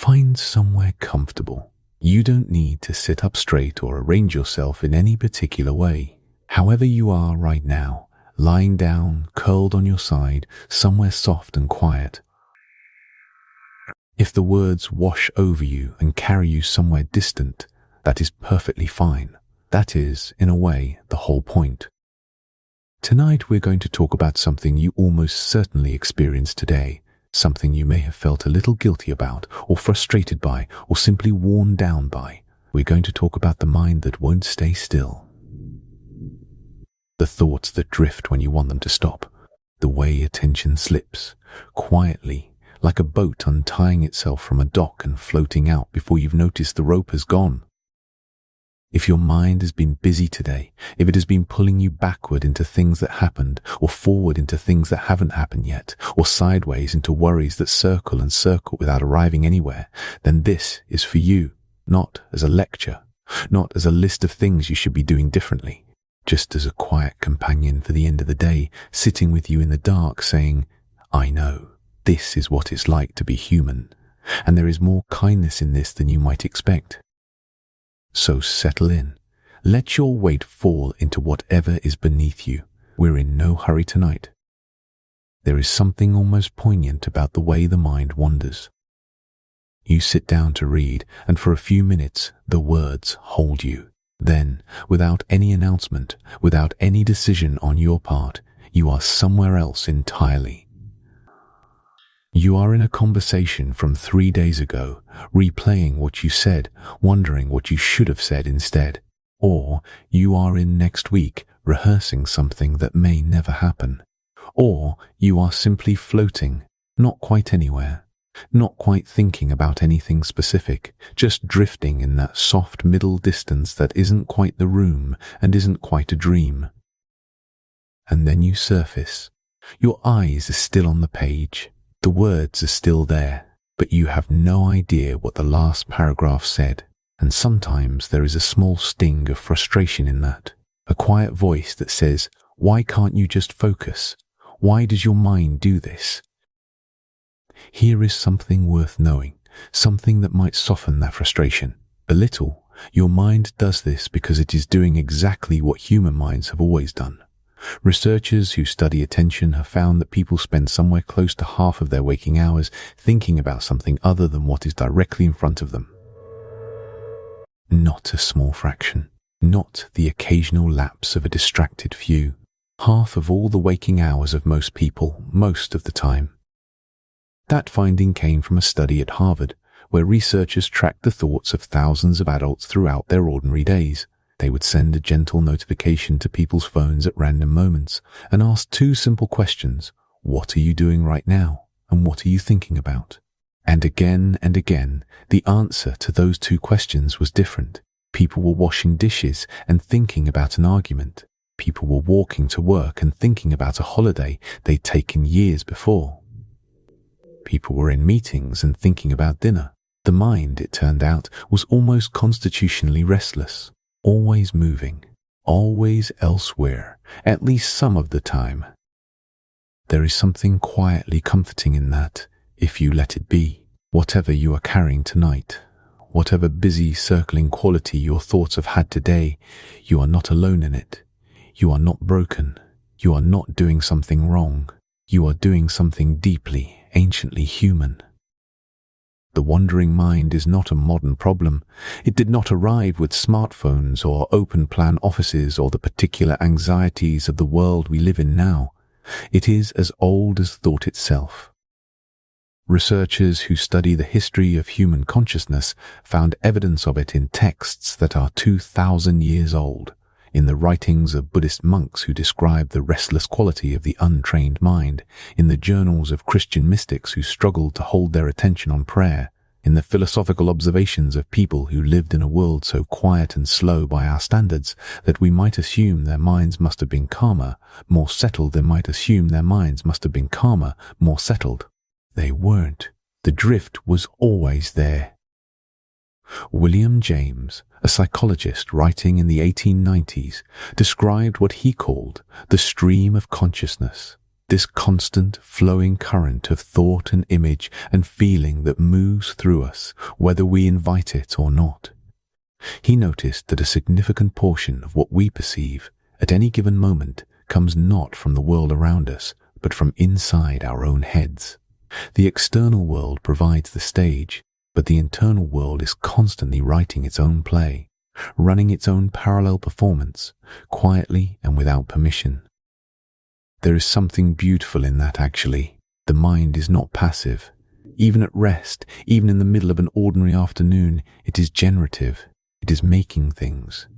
Find somewhere comfortable. You don't need to sit up straight or arrange yourself in any particular way. However you are right now, lying down, curled on your side, somewhere soft and quiet. If the words wash over you and carry you somewhere distant, that is perfectly fine. That is, in a way, the whole point. Tonight we're going to talk about something you almost certainly experienced today, something you may have felt a little guilty about, or frustrated by, or simply worn down by. We're going to talk about the mind that won't stay still. The thoughts that drift when you want them to stop. The way attention slips, quietly, like a boat untying itself from a dock and floating out before you've noticed the rope has gone. If your mind has been busy today, if it has been pulling you backward into things that happened, or forward into things that haven't happened yet, or sideways into worries that circle and circle without arriving anywhere, then this is for you, not as a lecture, not as a list of things you should be doing differently, just as a quiet companion for the end of the day, sitting with you in the dark saying, I know, this is what it's like to be human, and there is more kindness in this than you might expect. So settle in. Let your weight fall into whatever is beneath you. We're in no hurry tonight. There is something almost poignant about the way the mind wanders. You sit down to read, and for a few minutes, the words hold you. Then, without any announcement, without any decision on your part, you are somewhere else entirely. You are in a conversation from 3 days ago, replaying what you said, wondering what you should have said instead. Or you are in next week, rehearsing something that may never happen. Or you are simply floating, not quite anywhere, not quite thinking about anything specific, just drifting in that soft middle distance that isn't quite the room and isn't quite a dream. And then you surface. Your eyes are still on the page. The words are still there, but you have no idea what the last paragraph said, and sometimes there is a small sting of frustration in that, a quiet voice that says, why can't you just focus? Why does your mind do this? Here is something worth knowing, something that might soften that frustration. A little, your mind does this because it is doing exactly what human minds have always done. Researchers who study attention have found that people spend somewhere close to half of their waking hours thinking about something other than what is directly in front of them. Not a small fraction, not the occasional lapse of a distracted few. Half of all the waking hours of most people, most of the time. That finding came from a study at Harvard, where researchers tracked the thoughts of thousands of adults throughout their ordinary days. They would send a gentle notification to people's phones at random moments and ask 2 simple questions. What are you doing right now? And what are you thinking about? And again, the answer to those 2 questions was different. People were washing dishes and thinking about an argument. People were walking to work and thinking about a holiday they'd taken years before. People were in meetings and thinking about dinner. The mind, it turned out, was almost constitutionally restless. Always moving, always elsewhere, at least some of the time. There is something quietly comforting in that, if you let it be. Whatever you are carrying tonight, whatever busy, circling quality your thoughts have had today, you are not alone in it. You are not broken. You are not doing something wrong. You are doing something deeply, anciently human. The wandering mind is not a modern problem. It did not arrive with smartphones or open-plan offices or the particular anxieties of the world we live in now. It is as old as thought itself. Researchers who study the history of human consciousness found evidence of it in texts that are 2,000 years old, in the writings of Buddhist monks who describe the restless quality of the untrained mind, in the journals of Christian mystics who struggled to hold their attention on prayer, in the philosophical observations of people who lived in a world so quiet and slow by our standards that we might assume their minds must have been calmer, more settled than might assume their minds must have been calmer, more settled. They weren't. The drift was always there. William James, a psychologist writing in the 1890s, described what he called the stream of consciousness. This constant, flowing current of thought and image and feeling that moves through us, whether we invite it or not. He noticed that a significant portion of what we perceive at any given moment comes not from the world around us, but from inside our own heads. The external world provides the stage, but the internal world is constantly writing its own play, running its own parallel performance, quietly and without permission. There is something beautiful in that, actually. The mind is not passive. Even at rest, even in the middle of an ordinary afternoon, it is generative. It is making things.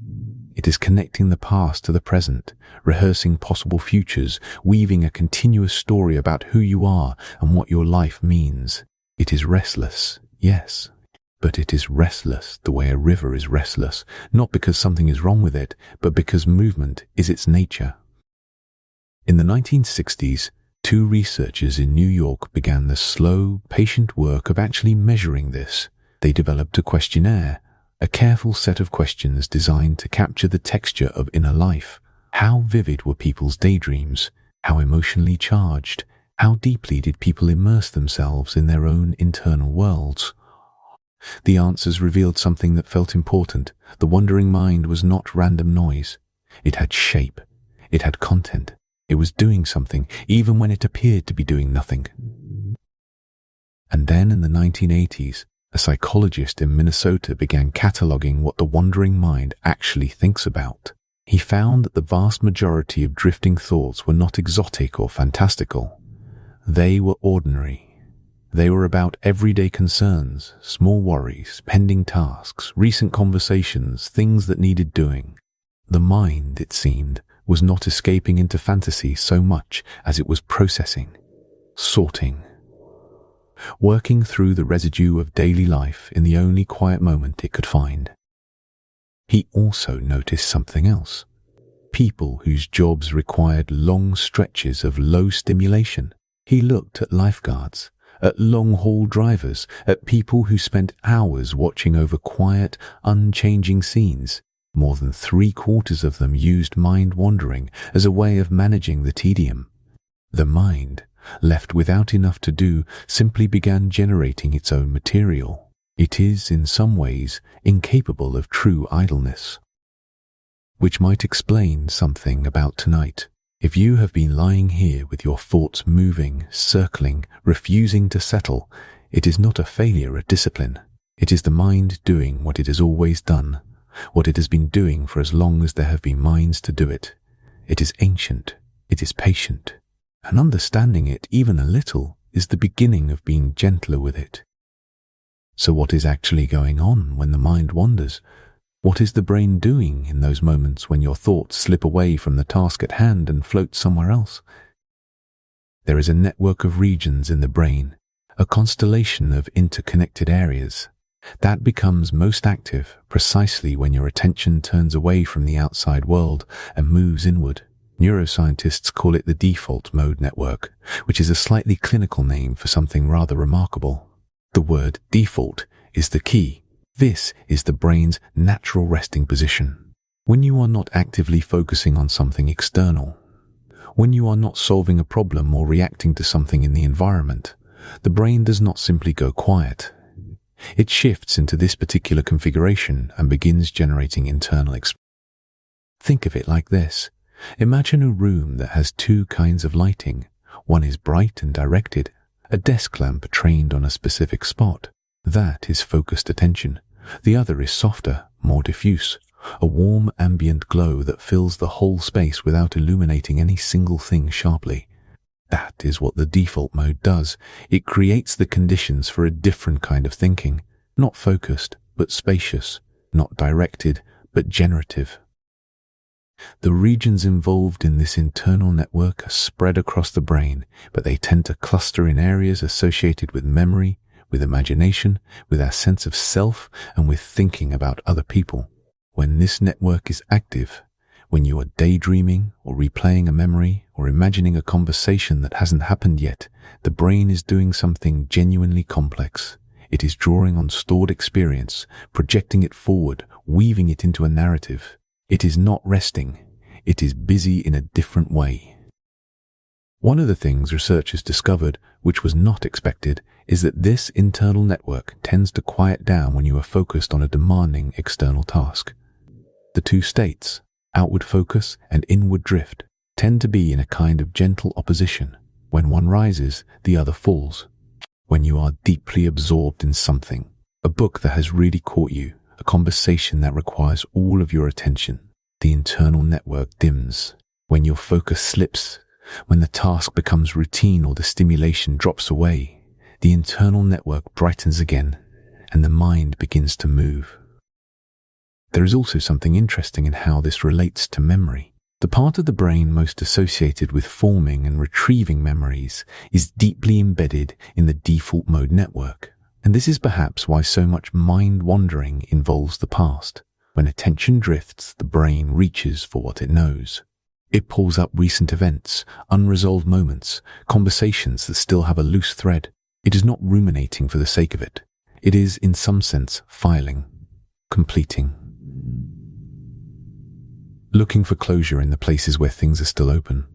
It is connecting the past to the present, rehearsing possible futures, weaving a continuous story about who you are and what your life means. It is restless, yes, but it is restless the way a river is restless, not because something is wrong with it, but because movement is its nature. In the 1960s, two researchers in New York began the slow, patient work of actually measuring this. They developed a questionnaire, a careful set of questions designed to capture the texture of inner life. How vivid were people's daydreams? How emotionally charged? How deeply did people immerse themselves in their own internal worlds? The answers revealed something that felt important. The wandering mind was not random noise. It had shape. It had content. It was doing something, even when it appeared to be doing nothing. And then in the 1980s, a psychologist in Minnesota began cataloging what the wandering mind actually thinks about. He found that the vast majority of drifting thoughts were not exotic or fantastical. They were ordinary. They were about everyday concerns, small worries, pending tasks, recent conversations, things that needed doing. The mind, it seemed, was not escaping into fantasy so much as it was processing, sorting, working through the residue of daily life in the only quiet moment it could find. He also noticed something else. People whose jobs required long stretches of low stimulation. He looked at lifeguards, at long-haul drivers, at people who spent hours watching over quiet, unchanging scenes. More than 3/4 of them used mind-wandering as a way of managing the tedium. The mind, left without enough to do, simply began generating its own material. It is, in some ways, incapable of true idleness. Which might explain something about tonight. If you have been lying here with your thoughts moving, circling, refusing to settle, it is not a failure at discipline. It is the mind doing what it has always done, what it has been doing for as long as there have been minds to do it. It is ancient. It is patient. And understanding it even a little is the beginning of being gentler with it. So what is actually going on when the mind wanders? What is the brain doing in those moments when your thoughts slip away from the task at hand and float somewhere else? There is a network of regions in the brain, a constellation of interconnected areas, that becomes most active precisely when your attention turns away from the outside world and moves inward. Neuroscientists call it the default mode network, which is a slightly clinical name for something rather remarkable. The word default is the key. This is the brain's natural resting position. When you are not actively focusing on something external, when you are not solving a problem or reacting to something in the environment, the brain does not simply go quiet. It shifts into this particular configuration and begins generating internal expression. Think of it like this. Imagine a room that has two kinds of lighting. One is bright and directed, a desk lamp trained on a specific spot. That is focused attention. The other is softer, more diffuse, a warm ambient glow that fills the whole space without illuminating any single thing sharply. That is what the default mode does. It creates the conditions for a different kind of thinking, not focused, but spacious, not directed, but generative. The regions involved in this internal network are spread across the brain, but they tend to cluster in areas associated with memory, with imagination, with our sense of self, and with thinking about other people. When this network is active, when you are daydreaming or replaying a memory or imagining a conversation that hasn't happened yet, the brain is doing something genuinely complex. It is drawing on stored experience, projecting it forward, weaving it into a narrative. It is not resting. It is busy in a different way. One of the things researchers discovered, which was not expected, is that this internal network tends to quiet down when you are focused on a demanding external task. The two states, outward focus and inward drift, tend to be in a kind of gentle opposition. When one rises, the other falls. When you are deeply absorbed in something, a book that has really caught you, a conversation that requires all of your attention, the internal network dims. When your focus slips, when the task becomes routine or the stimulation drops away, the internal network brightens again and the mind begins to move. There is also something interesting in how this relates to memory. The part of the brain most associated with forming and retrieving memories is deeply embedded in the default mode network. And this is perhaps why so much mind wandering involves the past. When attention drifts, the brain reaches for what it knows. It pulls up recent events, unresolved moments, conversations that still have a loose thread. It is not ruminating for the sake of it. It is, in some sense, filing, completing, looking for closure in the places where things are still open.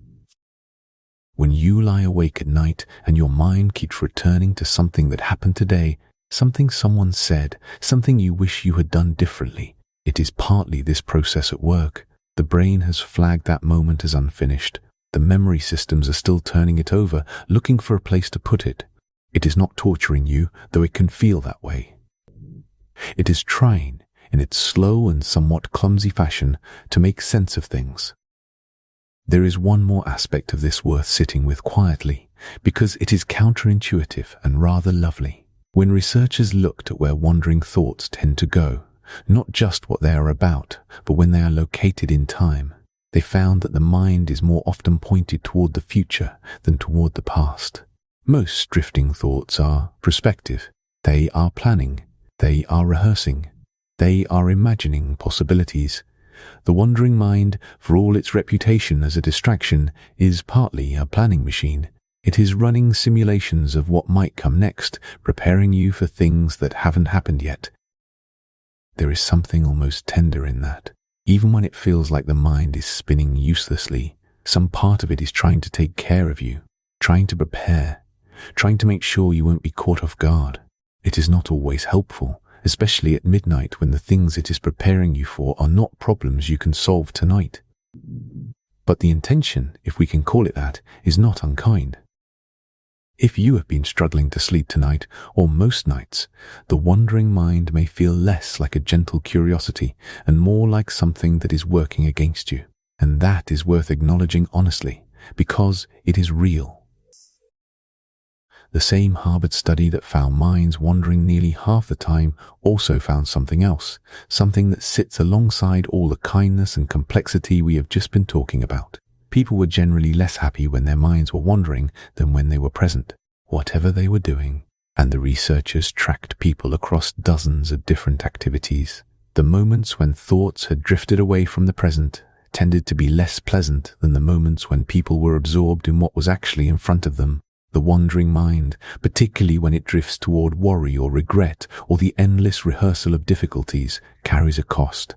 When you lie awake at night and your mind keeps returning to something that happened today, something someone said, something you wish you had done differently, it is partly this process at work. The brain has flagged that moment as unfinished. The memory systems are still turning it over, looking for a place to put it. It is not torturing you, though it can feel that way. It is trying, in its slow and somewhat clumsy fashion, to make sense of things. There is one more aspect of this worth sitting with quietly, because it is counterintuitive and rather lovely. When researchers looked at where wandering thoughts tend to go, not just what they are about, but when they are located in time, they found that the mind is more often pointed toward the future than toward the past. Most drifting thoughts are prospective. They are planning. They are rehearsing. They are imagining possibilities. The wandering mind, for all its reputation as a distraction, is partly a planning machine. It is running simulations of what might come next, preparing you for things that haven't happened yet. There is something almost tender in that. Even when it feels like the mind is spinning uselessly, some part of it is trying to take care of you, trying to prepare, trying to make sure you won't be caught off guard. It is not always helpful, especially at midnight when the things it is preparing you for are not problems you can solve tonight. But the intention, if we can call it that, is not unkind. If you have been struggling to sleep tonight, or most nights, the wandering mind may feel less like a gentle curiosity and more like something that is working against you. And that is worth acknowledging honestly, because it is real. The same Harvard study that found minds wandering nearly half the time also found something else, something that sits alongside all the kindness and complexity we have just been talking about. People were generally less happy when their minds were wandering than when they were present, whatever they were doing. And the researchers tracked people across dozens of different activities. The moments when thoughts had drifted away from the present tended to be less pleasant than the moments when people were absorbed in what was actually in front of them. The wandering mind, particularly when it drifts toward worry or regret or the endless rehearsal of difficulties, carries a cost.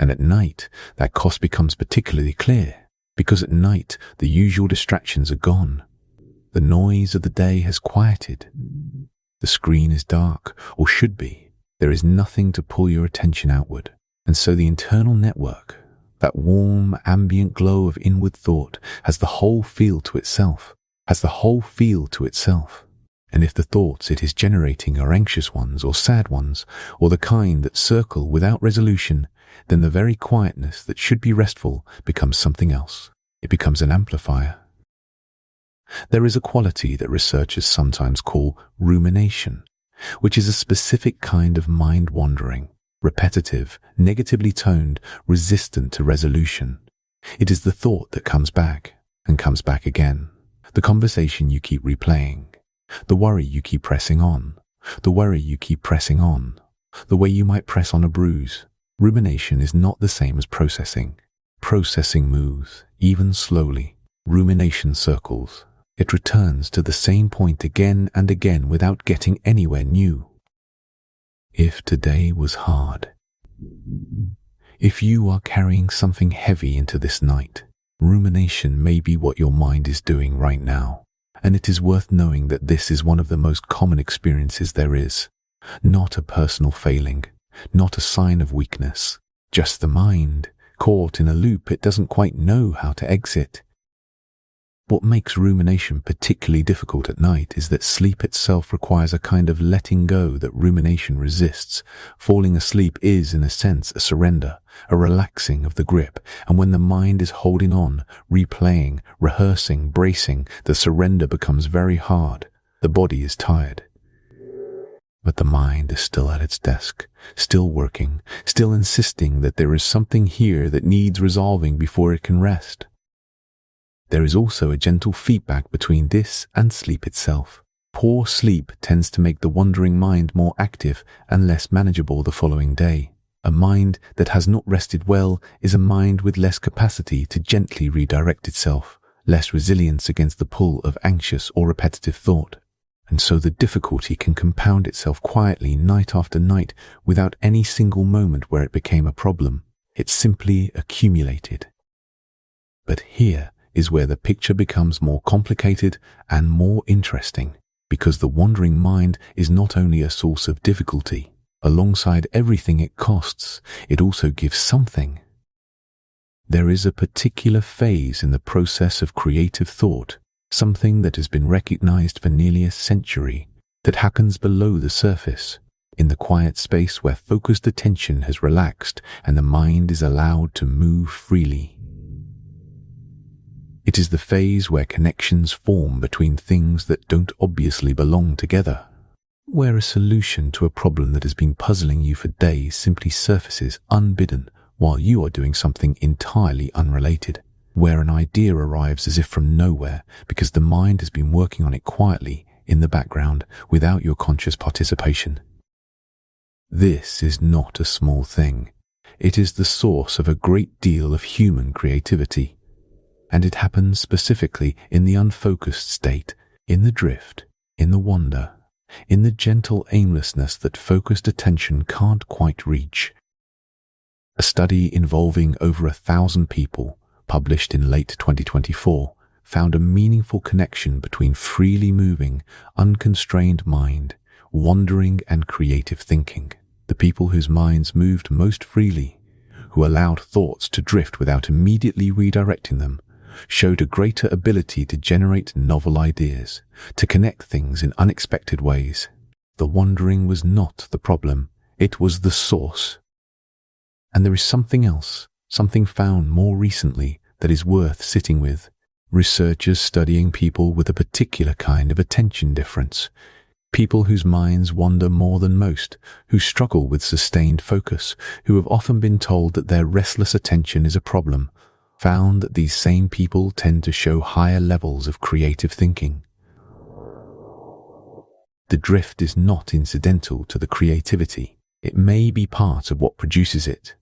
And at night, that cost becomes particularly clear, because at night the usual distractions are gone. The noise of the day has quieted. The screen is dark, or should be. There is nothing to pull your attention outward. And so the internal network, that warm, ambient glow of inward thought, has the whole feel to itself. And if the thoughts it is generating are anxious ones or sad ones, or the kind that circle without resolution, then the very quietness that should be restful becomes something else. It becomes an amplifier. There is a quality that researchers sometimes call rumination, which is a specific kind of mind wandering, repetitive, negatively toned, resistant to resolution. It is the thought that comes back and comes back again. The conversation you keep replaying, the worry you keep pressing on, the way you might press on a bruise. Rumination is not the same as processing. Processing moves, even slowly. Rumination circles. It returns to the same point again and again without getting anywhere new. If today was hard, if you are carrying something heavy into this night, Rumination may be what your mind is doing right now, and it is worth knowing that this is one of the most common experiences there is. Not a personal failing, not a sign of weakness, just the mind, caught in a loop it doesn't quite know how to exit. What makes rumination particularly difficult at night is that sleep itself requires a kind of letting go that rumination resists. Falling asleep is, in a sense, a surrender, a relaxing of the grip, and when the mind is holding on, replaying, rehearsing, bracing, the surrender becomes very hard. The body is tired. But the mind is still at its desk, still working, still insisting that there is something here that needs resolving before it can rest. There is also a gentle feedback between this and sleep itself. Poor sleep tends to make the wandering mind more active and less manageable the following day. A mind that has not rested well is a mind with less capacity to gently redirect itself, less resilience against the pull of anxious or repetitive thought. And so the difficulty can compound itself quietly night after night without any single moment where it became a problem. It simply accumulated. But here is where the picture becomes more complicated and more interesting, because the wandering mind is not only a source of difficulty. Alongside everything it costs, it also gives something. There is a particular phase in the process of creative thought, something that has been recognized for nearly a century, that happens below the surface, in the quiet space where focused attention has relaxed and the mind is allowed to move freely. It is the phase where connections form between things that don't obviously belong together, where a solution to a problem that has been puzzling you for days simply surfaces unbidden while you are doing something entirely unrelated, where an idea arrives as if from nowhere because the mind has been working on it quietly in the background without your conscious participation. This is not a small thing. It is the source of a great deal of human creativity. And it happens specifically in the unfocused state, in the drift, in the wander, in the gentle aimlessness that focused attention can't quite reach. A study involving over 1,000 people, published in late 2024, found a meaningful connection between freely moving, unconstrained mind, wandering and creative thinking. The people whose minds moved most freely, who allowed thoughts to drift without immediately redirecting them, showed a greater ability to generate novel ideas, to connect things in unexpected ways. The wandering was not the problem, it was the source. And there is something else, something found more recently that is worth sitting with. Researchers studying people with a particular kind of attention difference, people whose minds wander more than most, who struggle with sustained focus, who have often been told that their restless attention is a problem, found that these same people tend to show higher levels of creative thinking. The drift is not incidental to the creativity. It may be part of what produces it.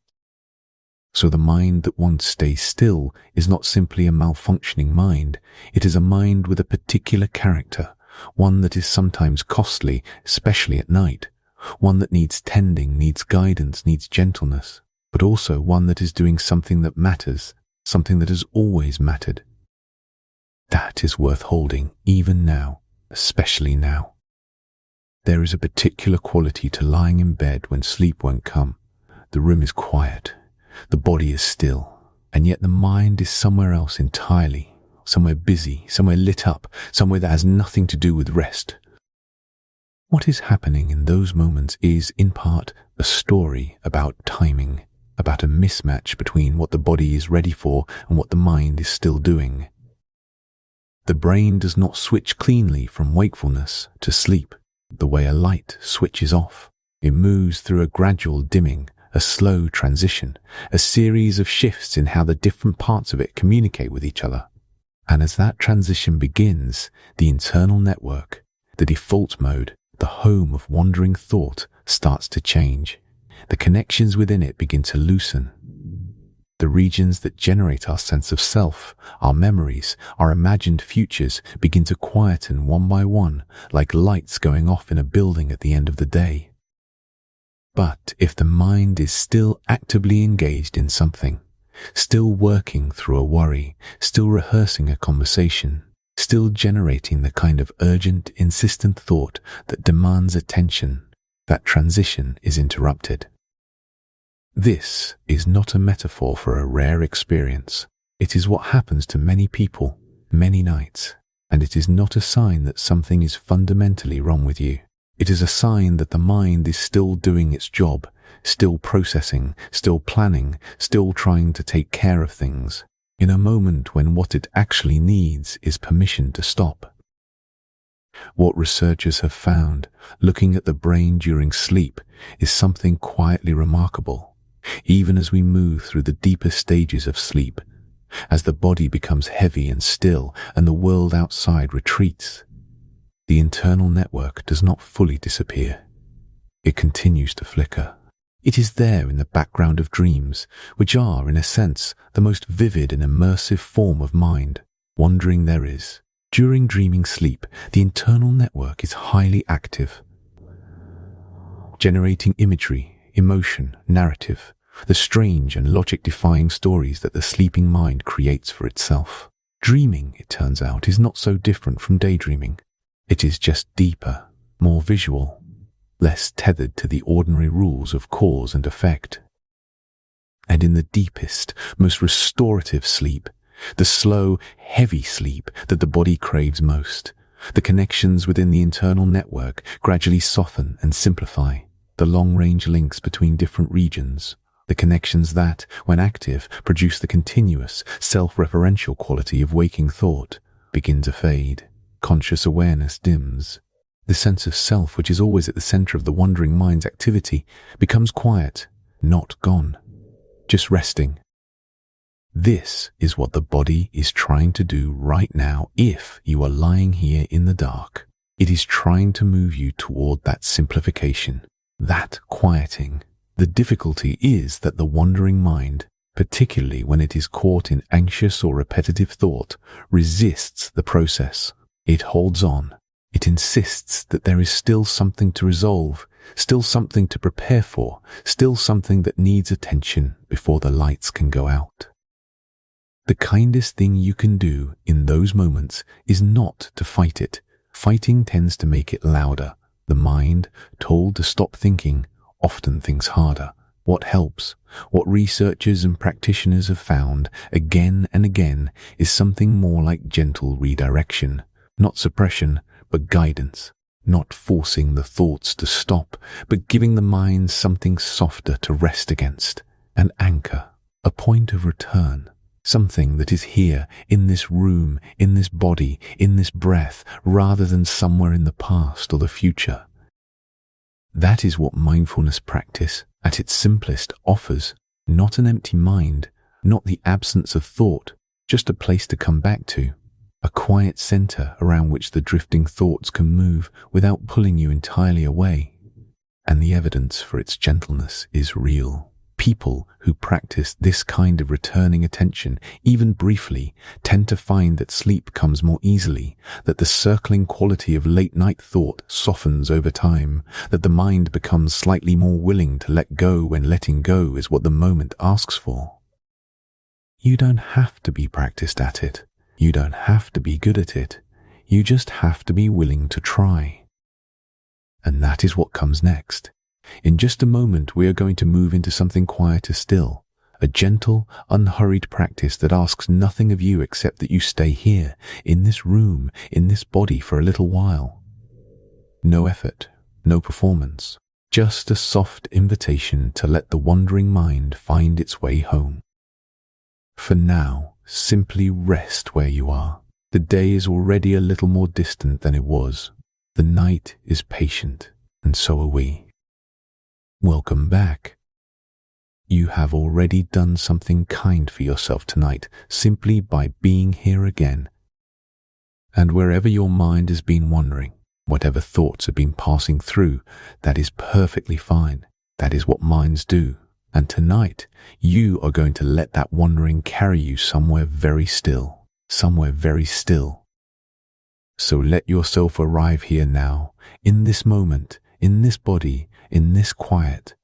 So the mind that once stays still is not simply a malfunctioning mind. It is a mind with a particular character, one that is sometimes costly, especially at night, one that needs tending, needs guidance, needs gentleness, but also one that is doing something that matters, something that has always mattered. That is worth holding, even now, especially now. There is a particular quality to lying in bed when sleep won't come. The room is quiet, the body is still, and yet the mind is somewhere else entirely, somewhere busy, somewhere lit up, somewhere that has nothing to do with rest. What is happening in those moments is, in part, a story about timing, about a mismatch between what the body is ready for and what the mind is still doing. The brain does not switch cleanly from wakefulness to sleep, the way a light switches off. It moves through a gradual dimming, a slow transition, a series of shifts in how the different parts of it communicate with each other. And as that transition begins, the internal network, the default mode, the home of wandering thought, starts to change. The connections within it begin to loosen. The regions that generate our sense of self, our memories, our imagined futures begin to quieten one by one, like lights going off in a building at the end of the day. But if the mind is still actively engaged in something, still working through a worry, still rehearsing a conversation, still generating the kind of urgent, insistent thought that demands attention. That transition is interrupted. This is not a metaphor for a rare experience. It is what happens to many people, many nights, and it is not a sign that something is fundamentally wrong with you. It is a sign that the mind is still doing its job, still processing, still planning, still trying to take care of things, in a moment when what it actually needs is permission to stop. What researchers have found, looking at the brain during sleep, is something quietly remarkable. Even as we move through the deeper stages of sleep, as the body becomes heavy and still and the world outside retreats, the internal network does not fully disappear. It continues to flicker. It is there in the background of dreams, which are, in a sense, the most vivid and immersive form of mind wandering there is. During dreaming sleep, the internal network is highly active, generating imagery, emotion, narrative, the strange and logic-defying stories that the sleeping mind creates for itself. Dreaming, it turns out, is not so different from daydreaming. It is just deeper, more visual, less tethered to the ordinary rules of cause and effect. And in the deepest, most restorative sleep, the slow, heavy sleep that the body craves most, the connections within the internal network gradually soften and simplify, the long-range links between different regions, the connections that, when active, produce the continuous, self-referential quality of waking thought, begin to fade. Conscious awareness dims. The sense of self, which is always at the center of the wandering mind's activity, becomes quiet, not gone, just resting. This is what the body is trying to do right now if you are lying here in the dark. It is trying to move you toward that simplification, that quieting. The difficulty is that the wandering mind, particularly when it is caught in anxious or repetitive thought, resists the process. It holds on. It insists that there is still something to resolve, still something to prepare for, still something that needs attention before the lights can go out. The kindest thing you can do in those moments is not to fight it. Fighting tends to make it louder. The mind, told to stop thinking, often thinks harder. What helps, what researchers and practitioners have found again and again, is something more like gentle redirection. Not suppression, but guidance. Not forcing the thoughts to stop, but giving the mind something softer to rest against. An anchor, a point of return. Something that is here, in this room, in this body, in this breath, rather than somewhere in the past or the future. That is what mindfulness practice, at its simplest, offers. Not an empty mind, not the absence of thought, just a place to come back to. A quiet center around which the drifting thoughts can move without pulling you entirely away. And the evidence for its gentleness is real. People who practice this kind of returning attention, even briefly, tend to find that sleep comes more easily, that the circling quality of late-night thought softens over time, that the mind becomes slightly more willing to let go when letting go is what the moment asks for. You don't have to be practiced at it. You don't have to be good at it. You just have to be willing to try. And that is what comes next. In just a moment, we are going to move into something quieter still, a gentle, unhurried practice that asks nothing of you except that you stay here, in this room, in this body for a little while. No effort, no performance, just a soft invitation to let the wandering mind find its way home. For now, simply rest where you are. The day is already a little more distant than it was. The night is patient, and so are we. Welcome back. You have already done something kind for yourself tonight simply by being here again. And wherever your mind has been wandering, whatever thoughts have been passing through, that is perfectly fine. That is what minds do. And tonight, you are going to let that wandering carry you somewhere very still, somewhere very still. So let yourself arrive here now, in this moment, in this body, in this quiet.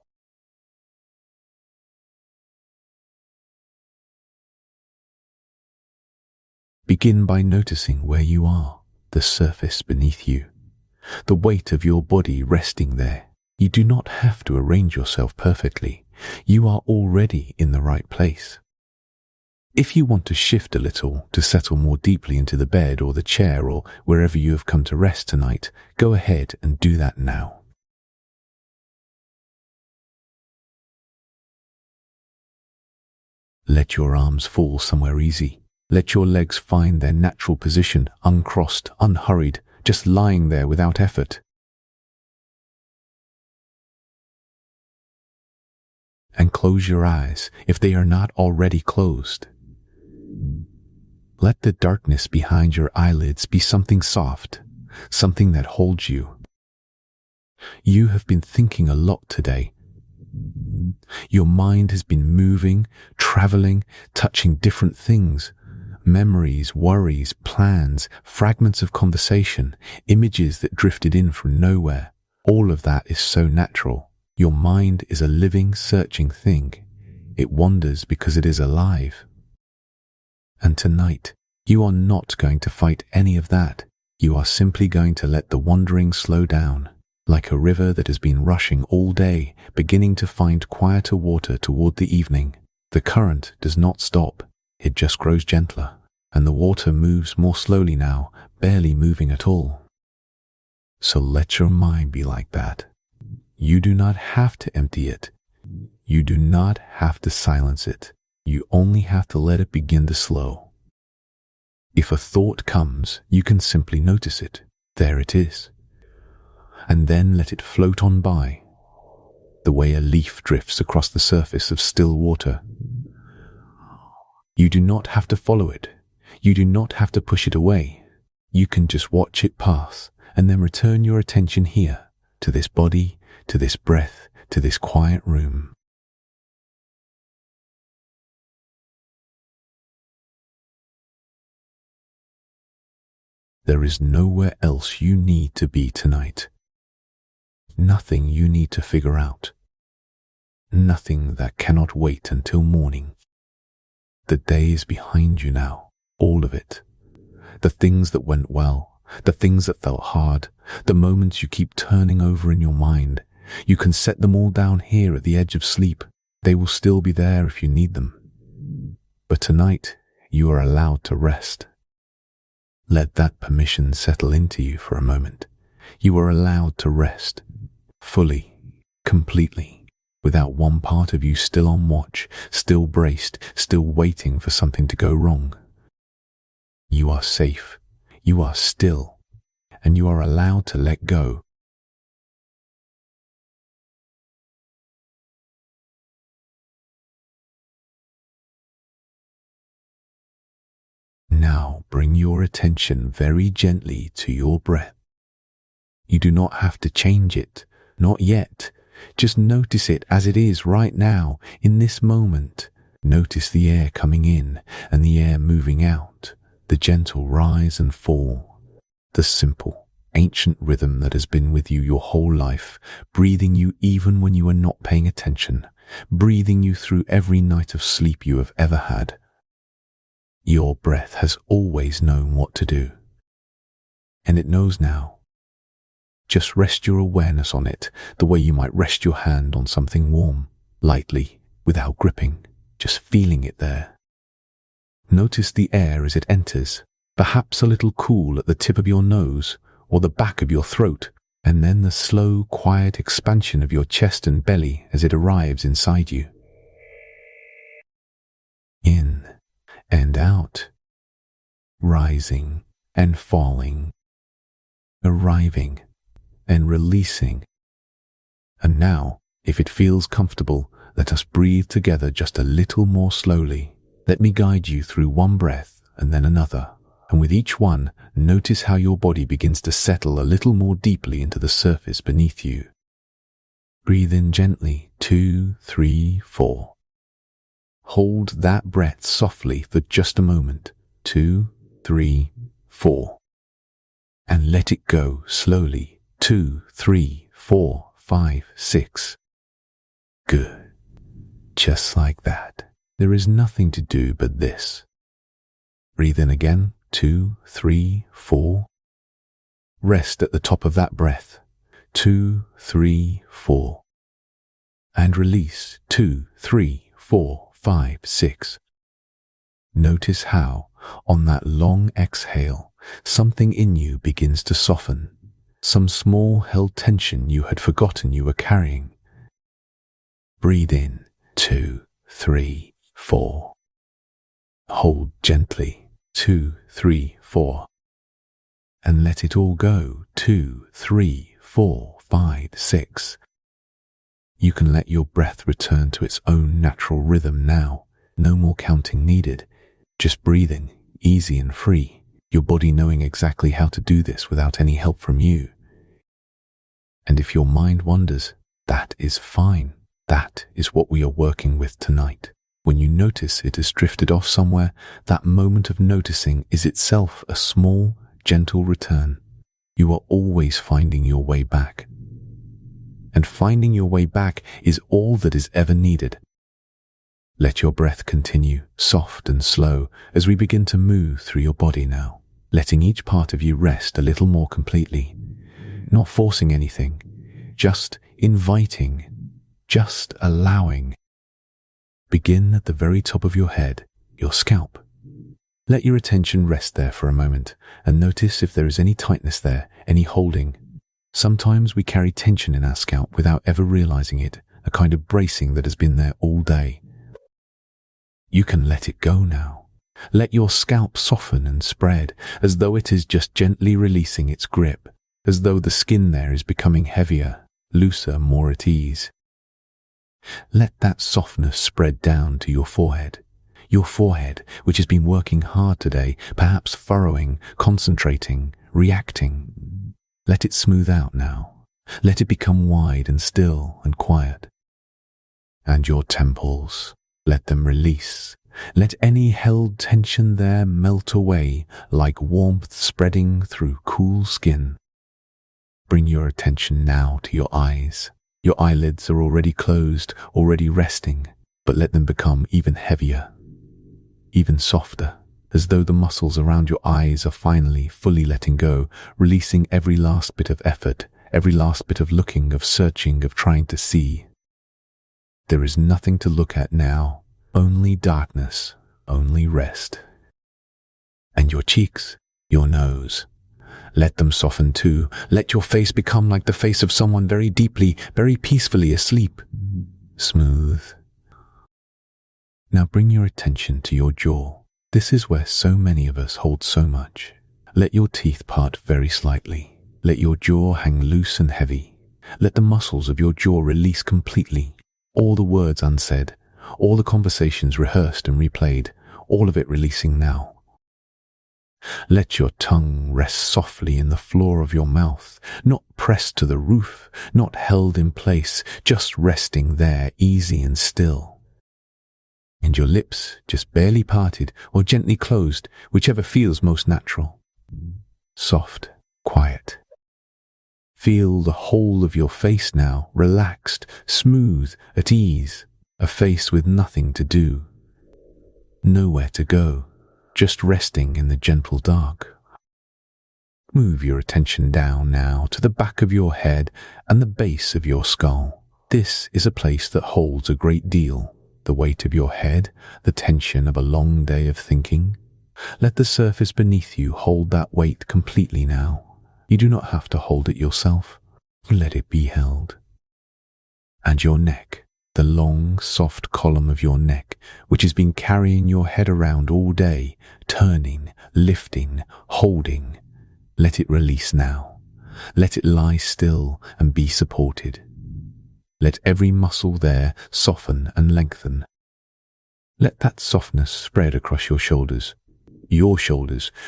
Begin by noticing where you are, the surface beneath you, the weight of your body resting there. You do not have to arrange yourself perfectly. You are already in the right place. If you want to shift a little to settle more deeply into the bed or the chair or wherever you have come to rest tonight, go ahead and do that now. Let your arms fall somewhere easy. Let your legs find their natural position, uncrossed, unhurried, just lying there without effort. And close your eyes if they are not already closed. Let the darkness behind your eyelids be something soft, something that holds you. You have been thinking a lot today. Your mind has been moving, traveling, touching different things. Memories, worries, plans, fragments of conversation, images that drifted in from nowhere. All of that is so natural. Your mind is a living, searching thing. It wanders because it is alive. And tonight, you are not going to fight any of that. You are simply going to let the wandering slow down, like a river that has been rushing all day, beginning to find quieter water toward the evening. The current does not stop. It just grows gentler, and the water moves more slowly now, barely moving at all. So let your mind be like that. You do not have to empty it. You do not have to silence it. You only have to let it begin to slow. If a thought comes, you can simply notice it. There it is. And then let it float on by, the way a leaf drifts across the surface of still water. You do not have to follow it. You do not have to push it away. You can just watch it pass and then return your attention here, to this body, to this breath, to this quiet room. There is nowhere else you need to be tonight. Nothing you need to figure out. Nothing that cannot wait until morning. The day is behind you now, all of it. The things that went well, the things that felt hard, the moments you keep turning over in your mind. You can set them all down here at the edge of sleep. They will still be there if you need them. But tonight, you are allowed to rest. Let that permission settle into you for a moment. You are allowed to rest, fully, completely, without one part of you still on watch, still braced, still waiting for something to go wrong. You are safe, you are still, and you are allowed to let go. Now bring your attention very gently to your breath. You do not have to change it, not yet. Just notice it as it is right now, in this moment. Notice the air coming in and the air moving out, the gentle rise and fall, the simple, ancient rhythm that has been with you your whole life, breathing you even when you are not paying attention, breathing you through every night of sleep you have ever had. Your breath has always known what to do, and it knows now. Just rest your awareness on it, the way you might rest your hand on something warm, lightly, without gripping, just feeling it there. Notice the air as it enters, perhaps a little cool at the tip of your nose or the back of your throat, and then the slow, quiet expansion of your chest and belly as it arrives inside you. In and out, rising and falling, arriving and releasing. And now, if it feels comfortable, let us breathe together just a little more slowly. Let me guide you through one breath and then another. And with each one, notice how your body begins to settle a little more deeply into the surface beneath you. Breathe in gently, 2, 3, 4. Hold that breath softly for just a moment, 2, 3, 4. And let it go slowly, 2, 3, 4, 5, 6. Good. Just like that. There is nothing to do but this. Breathe in again, 2, 3, 4. Rest at the top of that breath. 2, 3, 4. And release. 2, 3, 4, 5, 6. Notice how, on that long exhale, something in you begins to soften. Some small held tension you had forgotten you were carrying. Breathe in. 2, 3, 4. Hold gently. 2, 3, 4. And let it all go. 2, 3, 4, 5, 6. You can let your breath return to its own natural rhythm now. No more counting needed. Just breathing, easy and free. Your body knowing exactly how to do this without any help from you. And if your mind wanders, that is fine. That is what we are working with tonight. When you notice it has drifted off somewhere, that moment of noticing is itself a small, gentle return. You are always finding your way back. And finding your way back is all that is ever needed. Let your breath continue, soft and slow, as we begin to move through your body now, letting each part of you rest a little more completely. Not forcing anything, just inviting, just allowing. Begin at the very top of your head, your scalp. Let your attention rest there for a moment and notice if there is any tightness there, any holding. Sometimes we carry tension in our scalp without ever realizing it, a kind of bracing that has been there all day. You can let it go now. Let your scalp soften and spread, as though it is just gently releasing its grip, as though the skin there is becoming heavier, looser, more at ease. Let that softness spread down to your forehead, which has been working hard today, perhaps furrowing, concentrating, reacting. Let it smooth out now. Let it become wide and still and quiet. And your temples, let them release. Let any held tension there melt away like warmth spreading through cool skin. Bring your attention now to your eyes. Your eyelids are already closed, already resting, but let them become even heavier, even softer, as though the muscles around your eyes are finally fully letting go, releasing every last bit of effort, every last bit of looking, of searching, of trying to see. There is nothing to look at now, only darkness, only rest. And your cheeks, your nose, let them soften too. Let your face become like the face of someone very deeply, very peacefully asleep. Smooth. Now bring your attention to your jaw. This is where so many of us hold so much. Let your teeth part very slightly. Let your jaw hang loose and heavy. Let the muscles of your jaw release completely. All the words unsaid, all the conversations rehearsed and replayed, all of it releasing now. Let your tongue rest softly in the floor of your mouth, not pressed to the roof, not held in place, just resting there, easy and still. And your lips just barely parted or gently closed, whichever feels most natural. Soft, quiet. Feel the whole of your face now, relaxed, smooth, at ease, a face with nothing to do, nowhere to go. Just resting in the gentle dark. Move your attention down now to the back of your head and the base of your skull. This is a place that holds a great deal. The weight of your head, the tension of a long day of thinking. Let the surface beneath you hold that weight completely now. You do not have to hold it yourself. Let it be held. And your neck. The long, soft column of your neck, which has been carrying your head around all day, turning, lifting, holding. Let it release now. Let it lie still and be supported. Let every muscle there soften and lengthen. Let that softness spread across your shoulders,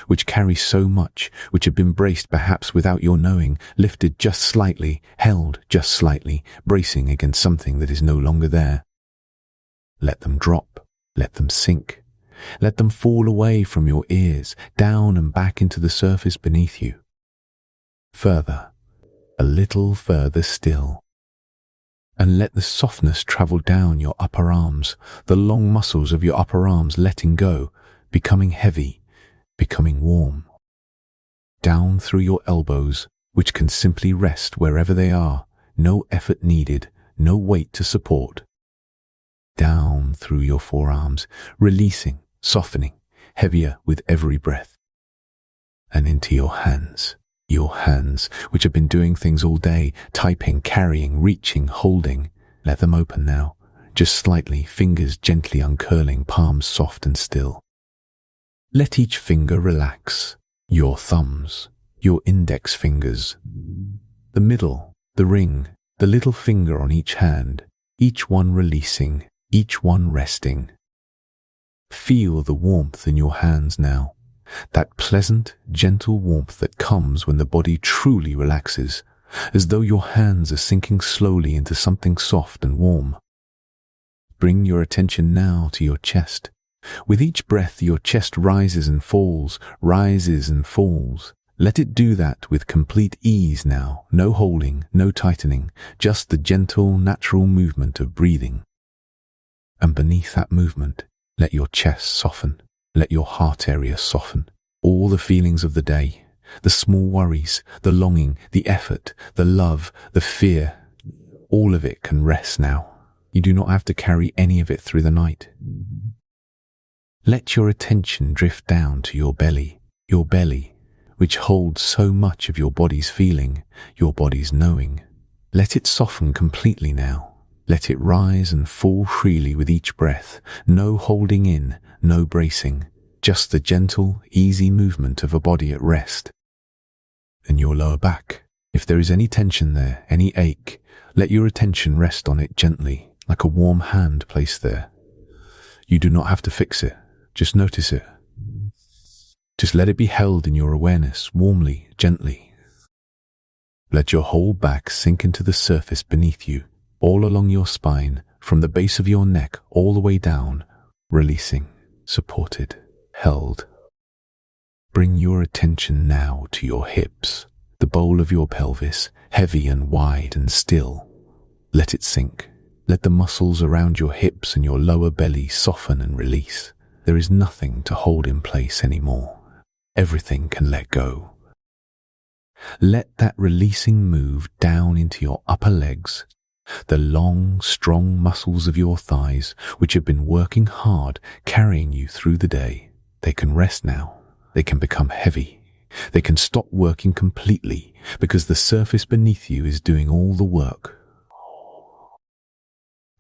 which carry so much, which have been braced perhaps without your knowing, lifted just slightly, held just slightly, bracing against something that is no longer there. Let them drop, let them sink, let them fall away from your ears, down and back into the surface beneath you. Further, a little further still. And let the softness travel down your upper arms, the long muscles of your upper arms letting go, becoming heavy, becoming warm. Down through your elbows, which can simply rest wherever they are, no effort needed, no weight to support. Down through your forearms, releasing, softening, heavier with every breath. And into your hands, which have been doing things all day, typing, carrying, reaching, holding. Let them open now, just slightly, fingers gently uncurling, palms soft and still. Let each finger relax. Your thumbs, your index fingers, the middle, the ring, the little finger on each hand, each one releasing, each one resting. Feel the warmth in your hands now, that pleasant, gentle warmth that comes when the body truly relaxes, as though your hands are sinking slowly into something soft and warm. Bring your attention now to your chest. With each breath, your chest rises and falls, rises and falls. Let it do that with complete ease now, no holding, no tightening, just the gentle, natural movement of breathing. And beneath that movement, let your chest soften, let your heart area soften. All the feelings of the day, the small worries, the longing, the effort, the love, the fear, all of it can rest now. You do not have to carry any of it through the night. Let your attention drift down to your belly, which holds so much of your body's feeling, your body's knowing. Let it soften completely now. Let it rise and fall freely with each breath, no holding in, no bracing, just the gentle, easy movement of a body at rest. And your lower back, if there is any tension there, any ache, let your attention rest on it gently, like a warm hand placed there. You do not have to fix it. Just notice it. Just let it be held in your awareness, warmly, gently. Let your whole back sink into the surface beneath you, all along your spine, from the base of your neck all the way down, releasing, supported, held. Bring your attention now to your hips, the bowl of your pelvis, heavy and wide and still. Let it sink. Let the muscles around your hips and your lower belly soften and release. There is nothing to hold in place anymore. Everything can let go. Let that releasing move down into your upper legs, the long, strong muscles of your thighs, which have been working hard, carrying you through the day. They can rest now. They can become heavy. They can stop working completely because the surface beneath you is doing all the work.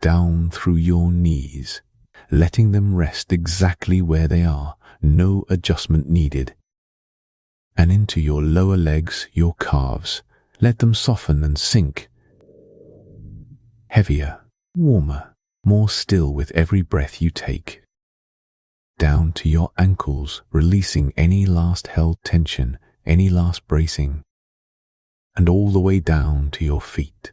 Down through your knees, letting them rest exactly where they are, no adjustment needed. And into your lower legs, your calves, let them soften and sink. Heavier, warmer, more still with every breath you take. Down to your ankles, releasing any last held tension, any last bracing. And all the way down to your feet,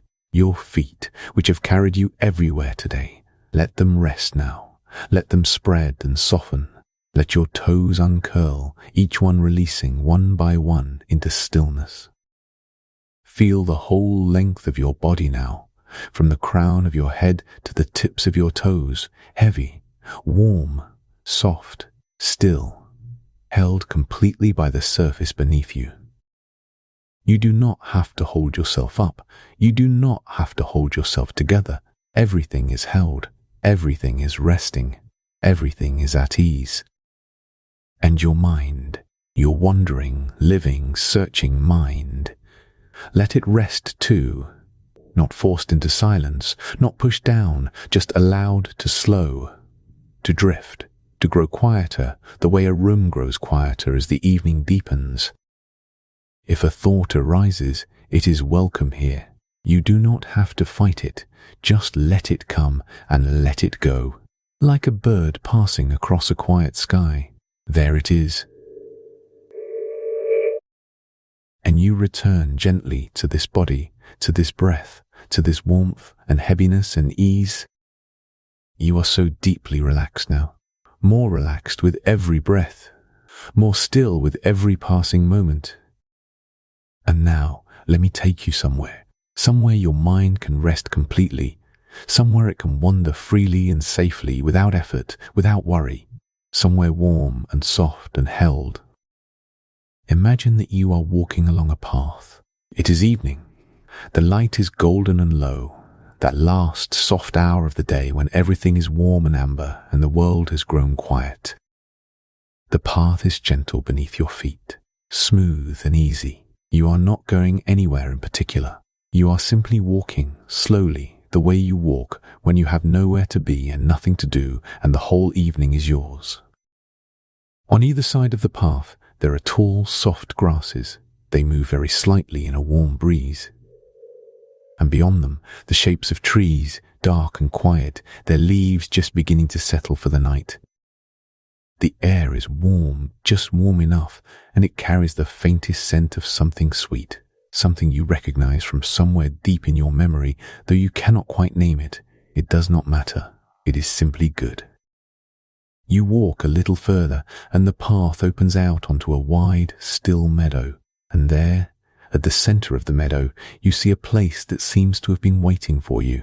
which have carried you everywhere today. Let them rest now. Let them spread and soften. Let your toes uncurl, each one releasing one by one into stillness. Feel the whole length of your body now, from the crown of your head to the tips of your toes, heavy, warm, soft, still, held completely by the surface beneath you. You do not have to hold yourself up. You do not have to hold yourself together. Everything is held. Everything is resting. Everything is at ease. And your mind, your wandering, living, searching mind, let it rest too, not forced into silence, not pushed down, just allowed to slow, to drift, to grow quieter, the way a room grows quieter as the evening deepens. If a thought arises, it is welcome here. You do not have to fight it. Just let it come and let it go. Like a bird passing across a quiet sky. There it is. And you return gently to this body, to this breath, to this warmth and heaviness and ease. You are so deeply relaxed now. More relaxed with every breath. More still with every passing moment. And now, let me take you somewhere your mind can rest completely, somewhere it can wander freely and safely, without effort, without worry, somewhere warm and soft and held, Imagine that you are walking along a path. It is evening. The light is golden and low, that last soft hour of the day when everything is warm and amber and the world has grown quiet. The path is gentle beneath your feet, smooth and easy. You are not going anywhere in particular. You are simply walking slowly, the way you walk when you have nowhere to be and nothing to do, and the whole evening is yours. On either side of the path, there are tall, soft grasses. They move very slightly in a warm breeze. And beyond them, the shapes of trees, dark and quiet, their leaves just beginning to settle for the night. The air is warm, just warm enough, and it carries the faintest scent of something sweet, something you recognize from somewhere deep in your memory, though you cannot quite name it. It does not matter. It is simply good. You walk a little further, and the path opens out onto a wide, still meadow, and there, at the center of the meadow, you see a place that seems to have been waiting for you,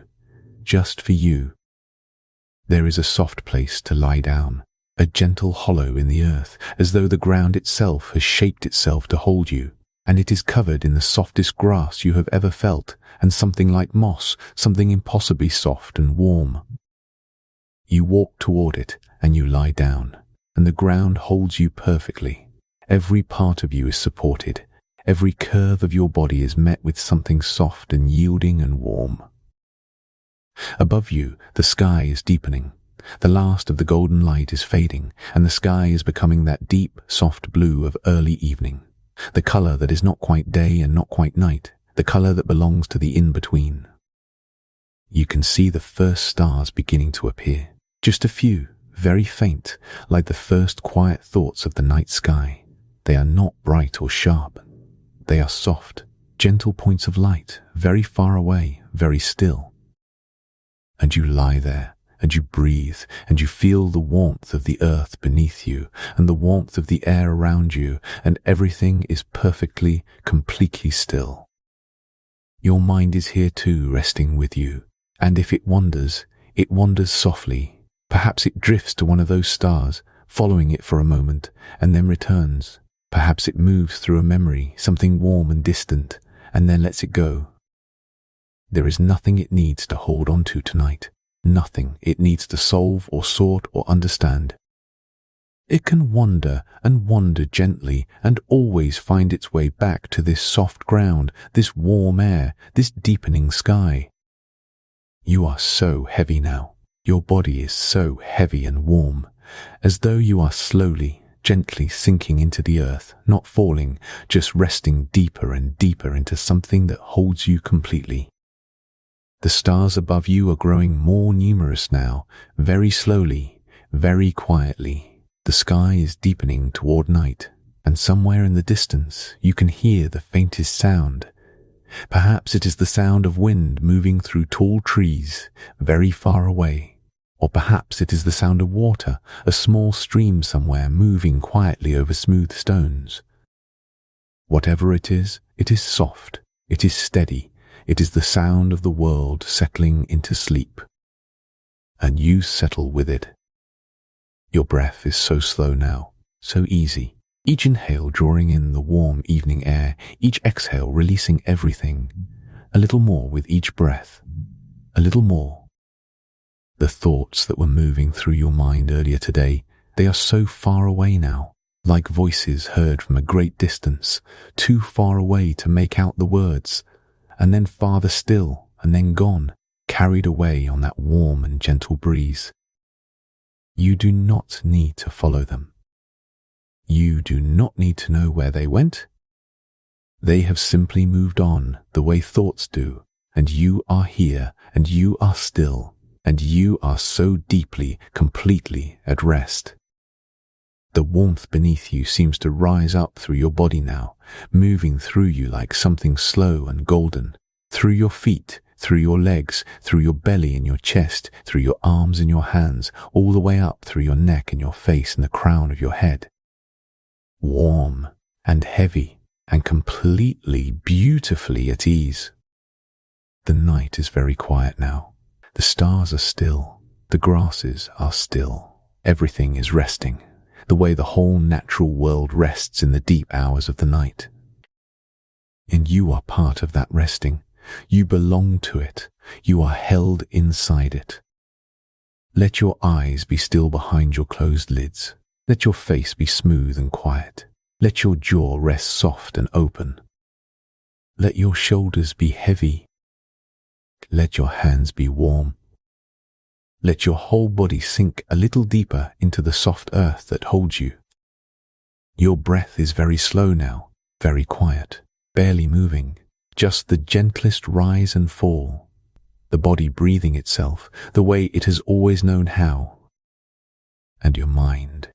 just for you. There is a soft place to lie down, a gentle hollow in the earth, as though the ground itself has shaped itself to hold you, and it is covered in the softest grass you have ever felt, and something like moss, something impossibly soft and warm. You walk toward it, and you lie down, and the ground holds you perfectly. Every part of you is supported. Every curve of your body is met with something soft and yielding and warm. Above you, the sky is deepening. The last of the golden light is fading, and the sky is becoming that deep, soft blue of early evening. The color that is not quite day and not quite night, the color that belongs to the in-between. You can see the first stars beginning to appear. Just a few, very faint, like the first quiet thoughts of the night sky. They are not bright or sharp. They are soft, gentle points of light, very far away, very still. And you lie there, and you breathe, and you feel the warmth of the earth beneath you, and the warmth of the air around you, and everything is perfectly, completely still. Your mind is here too, resting with you, and if it wanders softly. Perhaps it drifts to one of those stars, following it for a moment, and then returns. Perhaps it moves through a memory, something warm and distant, and then lets it go. There is nothing it needs to hold on to tonight, nothing it needs to solve or sort or understand. It can wander and wander gently and always find its way back to this soft ground, this warm air, this deepening sky. You are so heavy now. Your body is so heavy and warm, as though you are slowly, gently sinking into the earth, not falling, just resting deeper and deeper into something that holds you completely. The stars above you are growing more numerous now, very slowly, very quietly. The sky is deepening toward night, and somewhere in the distance you can hear the faintest sound. Perhaps it is the sound of wind moving through tall trees, very far away. Or perhaps it is the sound of water, a small stream somewhere moving quietly over smooth stones. Whatever it is soft, it is steady, it is the sound of the world settling into sleep. And you settle with it. Your breath is so slow now, so easy. Each inhale drawing in the warm evening air, each exhale releasing everything. A little more with each breath, a little more. The thoughts that were moving through your mind earlier today, they are so far away now, like voices heard from a great distance, too far away to make out the words, and then farther still, and then gone, carried away on that warm and gentle breeze. You do not need to follow them. You do not need to know where they went. They have simply moved on the way thoughts do, and you are here, and you are still. And you are so deeply, completely at rest. The warmth beneath you seems to rise up through your body now, moving through you like something slow and golden, through your feet, through your legs, through your belly and your chest, through your arms and your hands, all the way up through your neck and your face and the crown of your head. Warm and heavy and completely, beautifully at ease. The night is very quiet now. The stars are still, the grasses are still, everything is resting. the way the whole natural world rests in the deep hours of the night. And you are part of that resting. You belong to it. You are held inside it. Let your eyes be still behind your closed lids. Let your face be smooth and quiet. Let your jaw rest soft and open. Let your shoulders be heavy. Let your hands be warm. Let your whole body sink a little deeper into the soft earth that holds you. Your breath is very slow now, very quiet, barely moving, just the gentlest rise and fall, the body breathing itself the way it has always known how. And your mind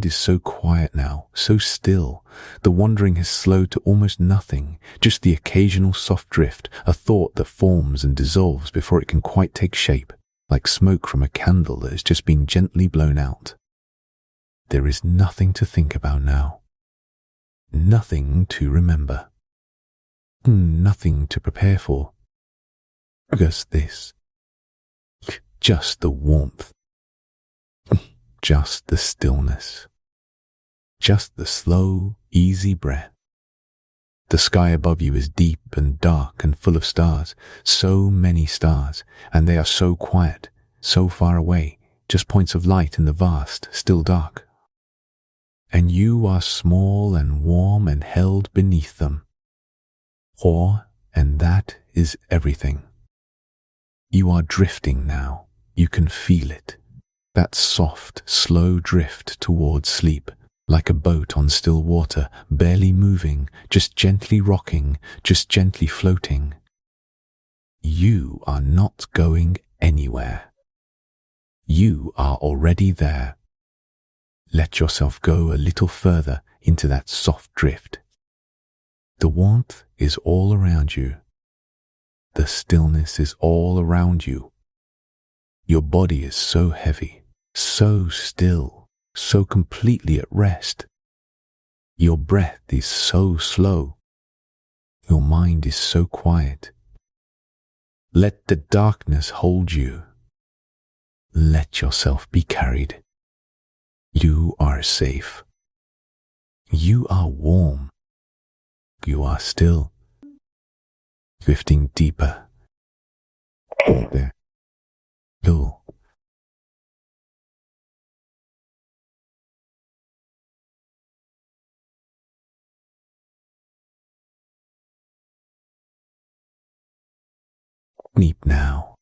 is so quiet now, so still. The wandering has slowed to almost nothing, just the occasional soft drift, a thought that forms and dissolves before it can quite take shape, like smoke from a candle that has just been gently blown out. There is nothing to think about now, nothing to remember, nothing to prepare for. Just this, just the warmth, just the stillness, just the slow, easy breath. The sky above you is deep and dark and full of stars, so many stars, and they are so quiet, so far away, just points of light in the vast, still dark. And you are small and warm and held beneath them. And that is everything. You are drifting now. You can feel it. That soft, slow drift towards sleep, like a boat on still water, barely moving, just gently rocking, just gently floating. You are not going anywhere. You are already there. Let yourself go a little further into that soft drift. The warmth is all around you. The stillness is all around you. Your body is so heavy, so still, so completely at rest. Your breath is so slow. Your mind is so quiet. Let the darkness hold you. Let yourself be carried. You are safe. You are warm. You are still. Drifting deeper. There. Still. Sleep now.